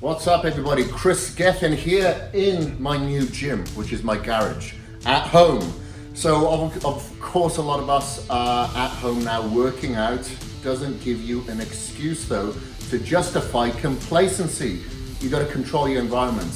What's up everybody, Kris Gethin here in my new gym, which is my garage, at home. So of course a lot of us are at home now working out. Doesn't give you an excuse though to justify complacency. You got to control your environment.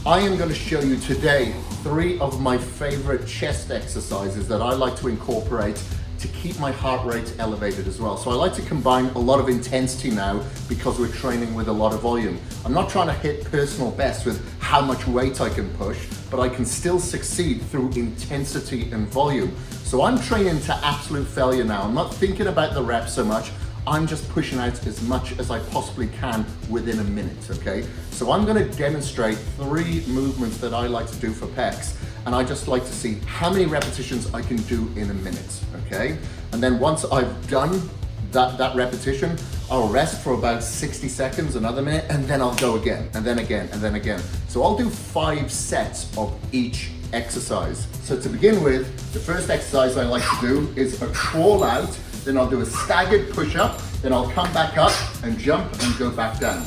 I am going to show you today 3 of my favorite chest exercises that I like to incorporate to keep my heart rate elevated as well. So I like to combine a lot of intensity now because we're training with a lot of volume. I'm not trying to hit personal best with how much weight I can push, but I can still succeed through intensity and volume. So I'm training to absolute failure now. I'm not thinking about the reps so much. I'm just pushing out as much as I possibly can within a minute, okay? So I'm gonna demonstrate 3 movements that I like to do for pecs, and I just like to see how many repetitions I can do in a minute, okay? And then once I've done that repetition, I'll rest for about 60 seconds, another minute, and then I'll go again, and then again, and then again. So I'll do 5 sets of each exercise. So to begin with, the first exercise I like to do is a crawl out, then I'll do a staggered push-up, then I'll come back up and jump and go back down.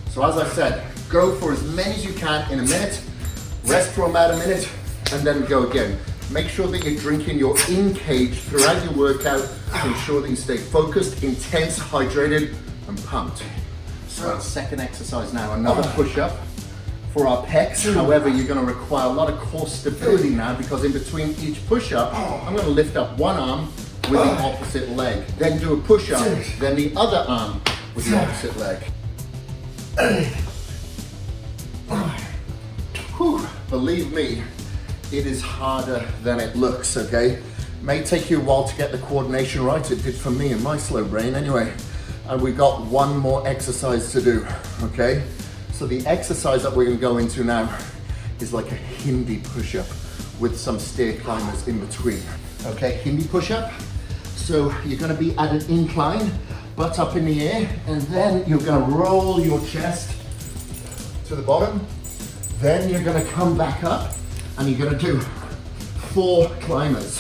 So as I said, go for as many as you can in a minute, rest for about a minute, and then go again. Make sure that you're drinking your in-cage throughout your workout to ensure that you stay focused, intense, hydrated, and pumped. So second exercise now, another push-up for our pecs. However, you're going to require a lot of core stability now because in between each push-up, I'm going to lift up one arm with the opposite leg, then do a push-up, then the other arm with the opposite leg. Whew. Believe me, it is harder than it looks, okay? May take you a while to get the coordination right. It did for me in my slow brain anyway. And we got one more exercise to do, okay? So the exercise that we're gonna go into now is like a Hindi push-up with some stair climbers in between. Okay, Hindi push-up. So you're gonna be at an incline, butt up in the air, and then you're gonna roll your chest to the bottom. Then you're gonna come back up and you're gonna do 4 climbers.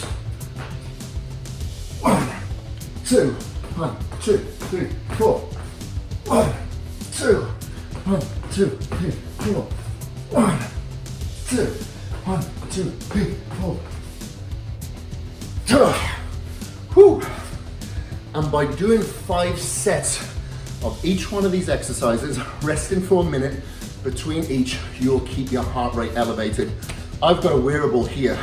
1, 2, 1, 2, 3, 4. 1, 2, 1, 2, 3, 4. 1, 2, 1, 2, 3, 4. Whew. And by doing 5 sets of each one of these exercises, resting for a minute between each, you'll keep your heart rate elevated. I've got a wearable here.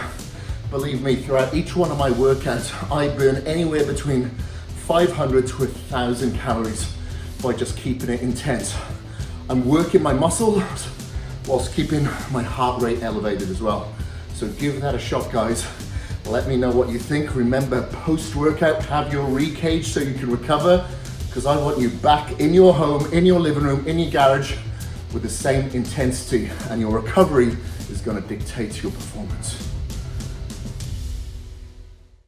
Believe me, throughout each one of my workouts, I burn anywhere between 500 to 1,000 calories by just keeping it intense. I'm working my muscles whilst keeping my heart rate elevated as well. So give that a shot, guys. Let me know what you think. Remember, post-workout, have your re-cage so you can recover, because I want you back in your home, in your living room, in your garage, with the same intensity, and your recovery is going to dictate your performance.